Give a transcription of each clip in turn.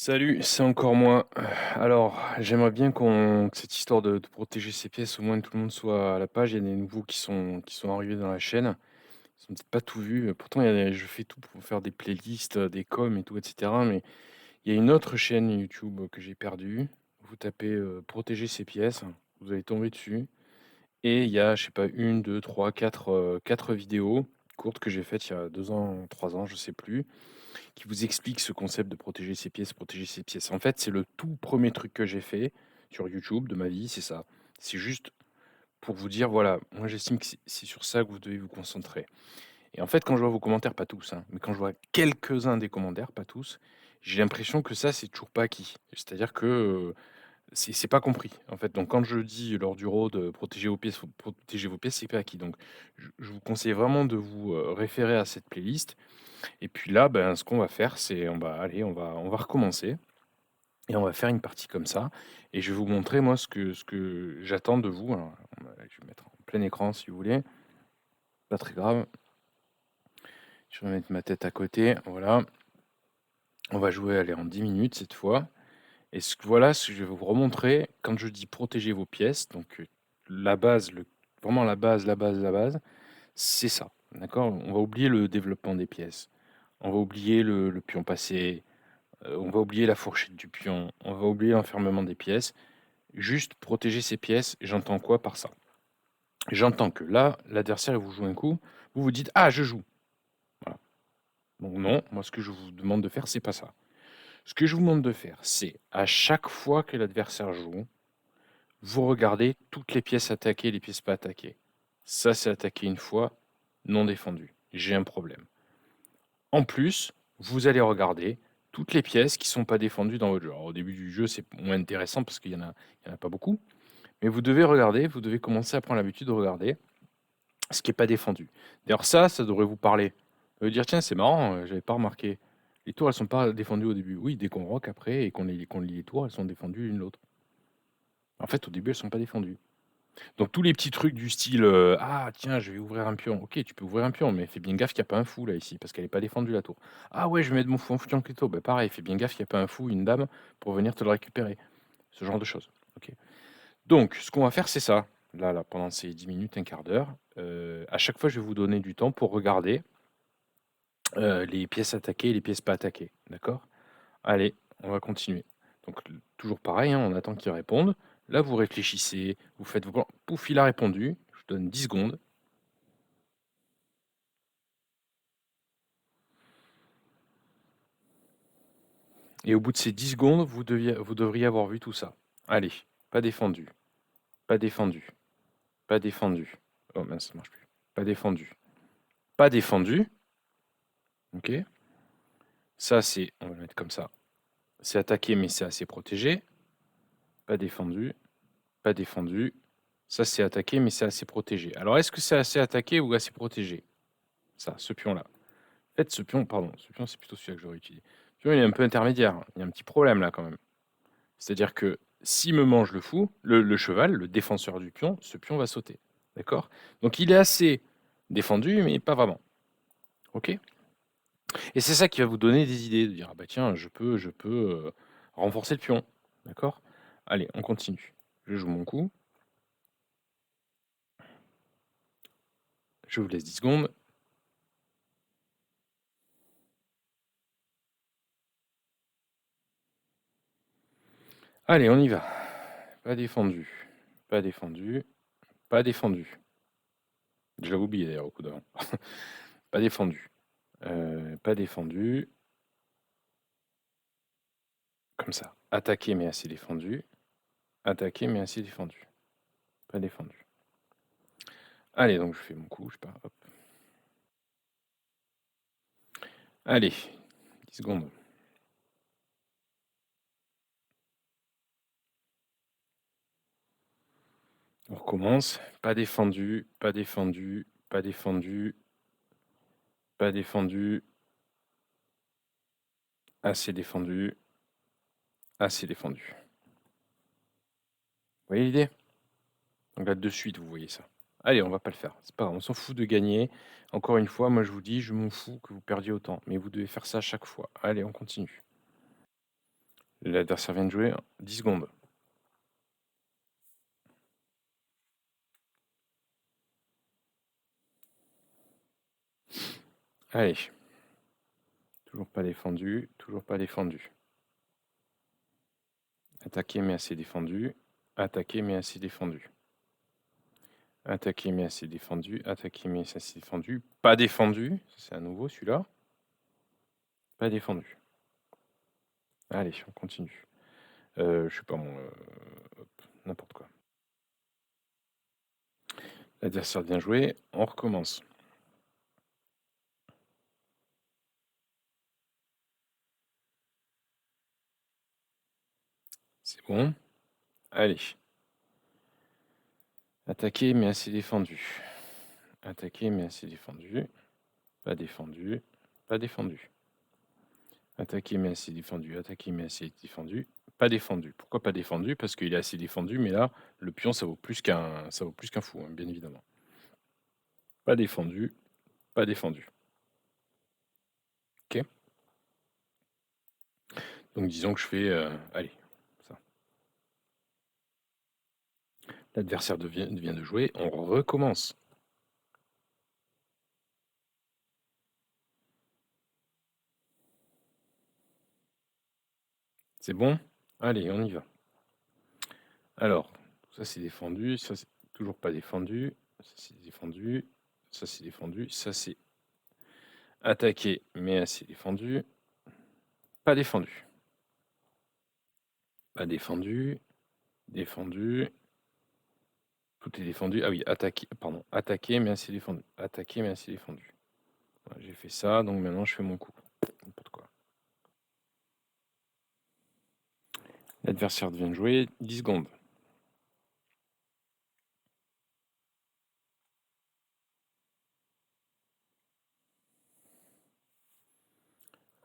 Salut, c'est encore moi. Alors, j'aimerais bien que cette histoire de protéger ses pièces, au moins tout le monde soit à la page. Il y a des nouveaux qui sont arrivés dans la chaîne. Ils ont peut-être pas tout vu. Pourtant, je fais tout pour faire des playlists, des coms et tout, etc. Mais il y a une autre chaîne YouTube que j'ai perdue. Vous tapez protéger ses pièces, vous allez tomber dessus. Et il y a, je sais pas, une, deux, trois, quatre vidéos courtes que j'ai faites il y a 2 ans, 3 ans, je sais plus, qui vous explique ce concept de protéger ses pièces, protéger ses pièces. En fait, c'est le tout premier truc que j'ai fait sur YouTube de ma vie, c'est ça. C'est juste pour vous dire, voilà, moi j'estime que c'est sur ça que vous devez vous concentrer. Et en fait, quand je vois vos commentaires, pas tous, hein, mais quand je vois quelques-uns des commentaires, pas tous, j'ai l'impression que ça, c'est toujours pas acquis. C'est-à-dire que c'est pas compris, en fait. Donc quand je dis lors du road, protéger vos pièces, c'est pas acquis. Donc je vous conseille vraiment de vous référer à cette playlist et puis là, ben, ce qu'on va faire, c'est on va recommencer et on va faire une partie comme ça et je vais vous montrer moi ce que j'attends de vous. Alors, je vais mettre en plein écran si vous voulez, pas très grave. Je vais mettre ma tête à côté, voilà. On va jouer, allez, en 10 minutes cette fois et voilà ce que je vais vous remontrer quand je dis protéger vos pièces, donc la base, vraiment la base, c'est ça, d'accord? On va oublier le développement des pièces, on va oublier le pion passé. On va oublier la fourchette du pion, on va oublier l'enfermement des pièces. Juste protéger ces pièces, j'entends quoi par ça? J'entends que là, l'adversaire il vous joue un coup, vous vous dites: «Ah, je joue». Voilà. Donc non, moi ce que je vous demande de faire, c'est pas ça. Ce que je vous demande de faire, c'est à chaque fois que l'adversaire joue, vous regardez toutes les pièces attaquées et les pièces pas attaquées. Ça, c'est attaqué une fois, non défendu. J'ai un problème. En plus, vous allez regarder toutes les pièces qui sont pas défendues dans votre jeu. Alors, au début du jeu, c'est moins intéressant parce qu'il y en a pas beaucoup, mais vous devez regarder, vous devez commencer à prendre l'habitude de regarder ce qui est pas défendu. D'ailleurs ça devrait vous parler. Vous dire: «Tiens, c'est marrant, j'avais pas remarqué. Les tours, elles sont pas défendues au début». Oui, dès qu'on rock après et qu'on lit les tours, elles sont défendues l'une l'autre. En fait, au début, elles sont pas défendues. Donc tous les petits trucs du style, «Ah tiens, je vais ouvrir un pion». OK, tu peux ouvrir un pion, mais fais bien gaffe qu'il y a pas un fou là, ici, parce qu'elle est pas défendue la tour. «Ah ouais, je vais mettre mon fou en foutu en clito». Bah pareil, fais bien gaffe qu'il y a pas un fou, une dame pour venir te le récupérer. Ce genre de choses. OK. Donc ce qu'on va faire, c'est ça. Là, pendant ces 10 minutes, un quart d'heure, à chaque fois, je vais vous donner du temps pour regarder, les pièces attaquées et les pièces pas attaquées. D'accord? Allez, on va continuer. Donc toujours pareil, hein, on attend qu'il réponde. Là, vous réfléchissez, vous faites vos plans. Pouf, il a répondu. Je vous donne 10 secondes. Et au bout de ces 10 secondes, vous devriez avoir vu tout ça. Allez, pas défendu, pas défendu, pas défendu. Oh mince, ça marche plus. Pas défendu, pas défendu. OK. Ça, on va le mettre comme ça. C'est attaqué, mais c'est assez protégé. Pas défendu, pas défendu. Ça, c'est attaqué, mais c'est assez protégé. Alors, est-ce que c'est assez attaqué ou assez protégé? Ça, ce pion-là. En fait, ce pion, c'est plutôt celui-là que j'aurais utilisé. Ce pion, il est un peu intermédiaire. Il y a un petit problème là quand même. C'est-à-dire que s'il me mange le fou, le cheval, le défenseur du pion, ce pion va sauter. D'accord? Donc il est assez défendu, mais pas vraiment. OK? Et c'est ça qui va vous donner des idées, de dire: «Ah bah tiens, je peux renforcer le pion». D'accord? Allez, on continue. Je joue mon coup. Je vous laisse 10 secondes. Allez, on y va. Pas défendu, pas défendu, pas défendu. Je l'avais oublié d'ailleurs au coup d'avant. Pas défendu, pas défendu. Comme ça. Attaqué mais assez défendu. Attaqué mais assez défendu. Pas défendu. Allez, donc je fais mon coup, je pars. Hop. Allez, 10 secondes. On recommence. Pas défendu, pas défendu, pas défendu, pas défendu. Assez défendu, assez défendu. Vous voyez l'idée? Donc là, de suite, vous voyez ça. Allez, on va pas le faire. C'est pas grave, on s'en fout de gagner. Encore une fois, moi je vous dis, je m'en fous que vous perdiez autant. Mais vous devez faire ça à chaque fois. Allez, on continue. L'adversaire vient de jouer 10 secondes. Allez. Toujours pas défendu, toujours pas défendu. Attaqué mais assez défendu. Attaqué mais assez défendu. Attaqué mais assez défendu. Attaqué mais assez défendu. Pas défendu. C'est à nouveau celui-là. Pas défendu. Allez, on continue. Je sais pas moi. N'importe quoi. L'adversaire vient jouer. On recommence. C'est bon. Allez. Attaqué mais assez défendu. Attaqué mais assez défendu. Pas défendu. Pas défendu. Attaqué mais assez défendu. Attaqué mais assez défendu. Pas défendu. Pourquoi pas défendu? Parce qu'il est assez défendu, mais là, le pion, ça vaut plus qu'un fou, hein, bien évidemment. Pas défendu. Pas défendu. Ok. Donc disons que je fais... allez, ça. L'adversaire vient de jouer. On recommence. C'est bon? Allez, on y va. Alors, ça c'est défendu, ça c'est toujours pas défendu, ça c'est défendu, ça c'est défendu, ça c'est attaqué mais assez défendu, pas défendu. Pas défendu, défendu, tout est défendu. Ah oui, attaqué, pardon, attaqué mais assez défendu, attaqué mais assez défendu. Voilà, j'ai fait ça, donc maintenant je fais mon coup. N'importe quoi. L'adversaire vient de jouer 10 secondes.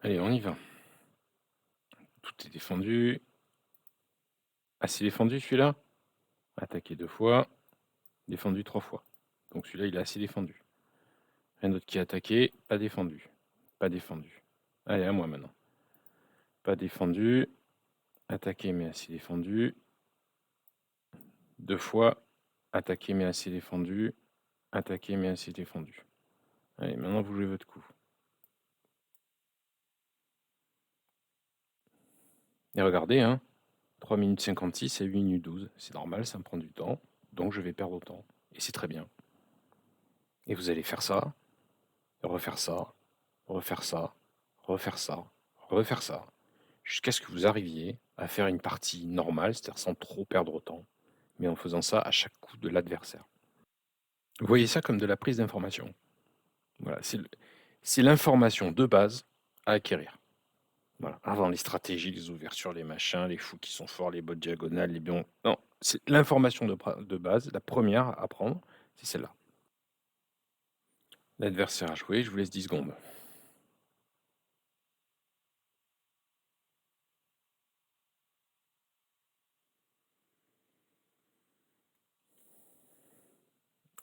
Allez, on y va. Tout est défendu. Assez défendu celui-là. Attaqué 2 fois, défendu 3 fois. Donc celui-là, il est assez défendu. Rien d'autre qui est attaqué, pas défendu. Pas défendu. Allez, à moi maintenant. Pas défendu. Attaqué mais assez défendu. 2 fois. Attaqué mais assez défendu. Attaqué mais assez défendu. Allez, maintenant vous jouez votre coup. Et regardez, hein, 3 minutes 56 et 8 minutes 12. C'est normal, ça me prend du temps. Donc je vais perdre autant. Et c'est très bien. Et vous allez faire ça, refaire ça, refaire ça, refaire ça, refaire ça, jusqu'à ce que vous arriviez à faire une partie normale, c'est-à-dire sans trop perdre autant, mais en faisant ça à chaque coup de l'adversaire. Vous voyez ça comme de la prise d'information. Voilà, c'est l'information de base à acquérir. Voilà. Avant les stratégies, les ouvertures, les machins, les fous qui sont forts, les bottes diagonales, les bions. Non, c'est l'information de base, la première à prendre, c'est celle-là. L'adversaire a joué, je vous laisse 10 secondes.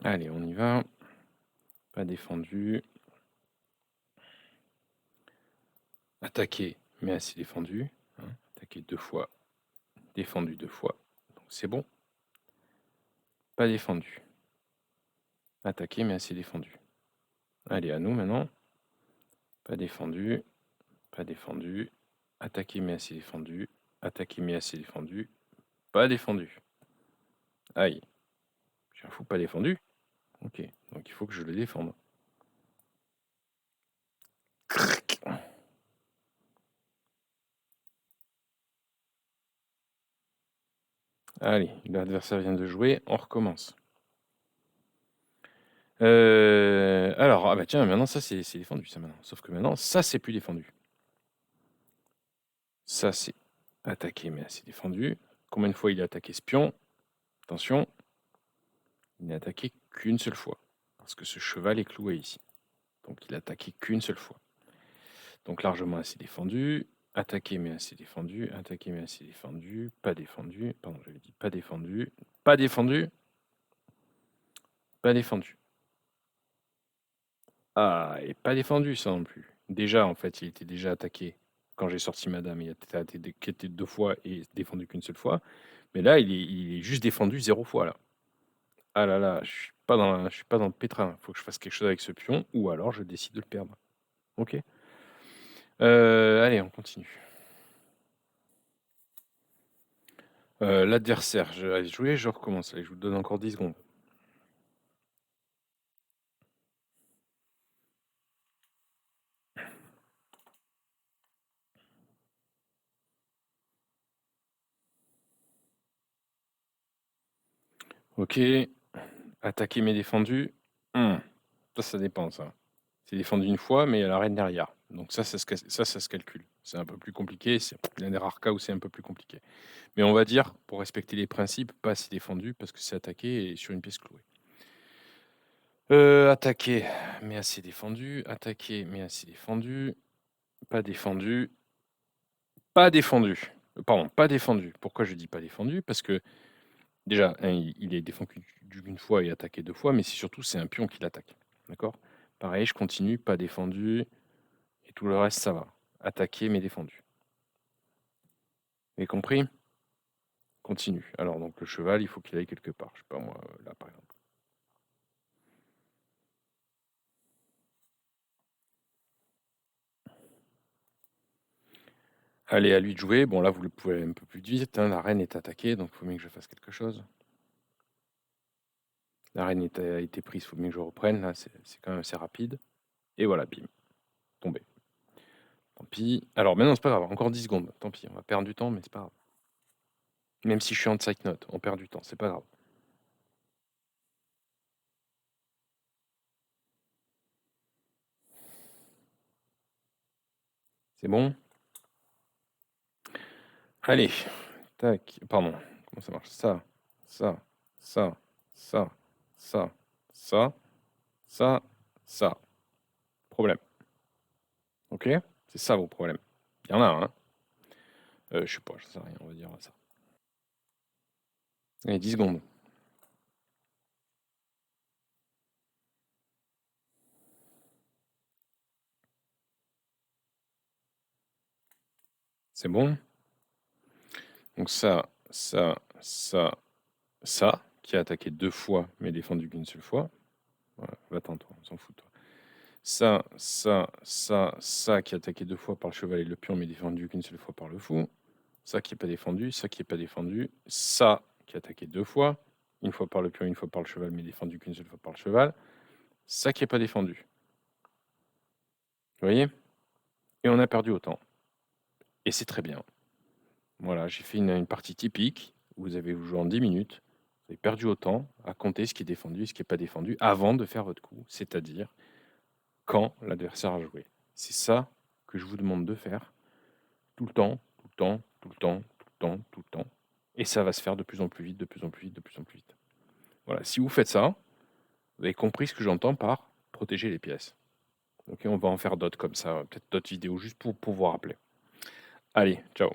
Allez, on y va. Pas défendu. Attaqué, mais assez défendu. Hein. Attaqué 2 fois, défendu 2 fois. Donc c'est bon. Pas défendu. Attaqué, mais assez défendu. Allez, à nous maintenant. Pas défendu. Pas défendu. Attaqué, mais assez défendu. Attaqué, mais assez défendu. Pas défendu. Aïe. J'ai un fou pas défendu. Ok. Donc il faut que je le défende. Cric. Allez, l'adversaire vient de jouer. On recommence. Alors, ah bah tiens, maintenant ça c'est défendu ça maintenant. Sauf que maintenant, ça c'est plus défendu. Ça c'est attaqué mais assez défendu. Combien de fois il a attaqué ce pion? Attention, il n'a attaqué qu'une seule fois. Parce que ce cheval est cloué ici. Donc il a attaqué qu'une seule fois. Donc largement assez défendu. Attaqué mais assez défendu. Attaqué mais assez défendu. Pas défendu. Pardon, j'avais dit pas défendu. Pas défendu. Pas défendu. Ah, et pas défendu ça non plus. Déjà, en fait, il était déjà attaqué quand j'ai sorti ma dame, qui était 2 fois et défendu qu'une seule fois. Mais là, il est juste défendu 0 fois là. Ah là là, je suis pas dans le pétrin. Il faut que je fasse quelque chose avec ce pion ou alors je décide de le perdre. OK. Allez, on continue. L'adversaire, allez, je recommence. Allez, je vous donne encore 10 secondes. OK. Attaquer mais défendu. Mmh. Ça dépend ça. C'est défendu une fois, mais il y a la reine derrière. Donc ça se calcule. C'est un peu plus compliqué. C'est l'un des rares cas où c'est un peu plus compliqué. Mais on va dire, pour respecter les principes, pas assez défendu parce que c'est attaqué et sur une pièce clouée. Attaqué, mais assez défendu. Attaqué, mais assez défendu. Pas défendu. Pas défendu. Pardon, pas défendu. Pourquoi je dis pas défendu? Parce que déjà, il est défendu qu'une fois et attaqué 2 fois, mais c'est surtout, c'est un pion qui l'attaque. D'accord? Pareil, je continue, pas défendu et tout le reste, ça va. Attaqué, mais défendu. Vous avez compris? Continue. Alors donc le cheval, il faut qu'il aille quelque part. Je sais pas moi, là par exemple. Allez, à lui de jouer. Bon là, vous le pouvez aller un peu plus vite, hein. La reine est attaquée, donc il faut bien que je fasse quelque chose. La reine a été prise, il faut bien que je reprenne. Là, c'est quand même assez rapide. Et voilà, bim, tombé. Tant pis. Alors maintenant, c'est pas grave, encore 10 secondes. Tant pis, on va perdre du temps, mais c'est pas grave. Même si je suis en side note, on perd du temps, c'est pas grave. C'est bon? Allez, tac, pardon, comment ça marche? Ça, ça, ça, ça, ça, ça, ça. Problème. OK? C'est ça vos problèmes. Il y en a un, hein? Je sais pas, je sais rien, on va dire ça. Allez, 10 secondes. C'est bon? Donc ça, qui a attaqué 2 fois, mais défendu qu'une seule fois. Voilà, va-t'en toi, on s'en fout toi. Ça qui a attaqué 2 fois par le cheval et le pion, mais défendu qu'une seule fois par le fou. Ça qui est pas défendu, ça qui est pas défendu. Ça qui a attaqué 2 fois, une fois par le pion, une fois par le cheval, mais défendu qu'une seule fois par le cheval. Ça qui est pas défendu. Vous voyez? Et on a perdu autant. Et c'est très bien. Voilà, j'ai fait une partie typique. Vous avez joué en 10 minutes. Vous avez perdu autant à compter ce qui est défendu et ce qui n'est pas défendu avant de faire votre coup, c'est-à-dire quand l'adversaire a joué. C'est ça que je vous demande de faire tout le temps, tout le temps, tout le temps, tout le temps, tout le temps. Et ça va se faire de plus en plus vite, de plus en plus vite, de plus en plus vite. Voilà, si vous faites ça, vous avez compris ce que j'entends par protéger les pièces. Ok, on va en faire d'autres comme ça, peut-être d'autres vidéos juste pour vous rappeler. Allez, ciao.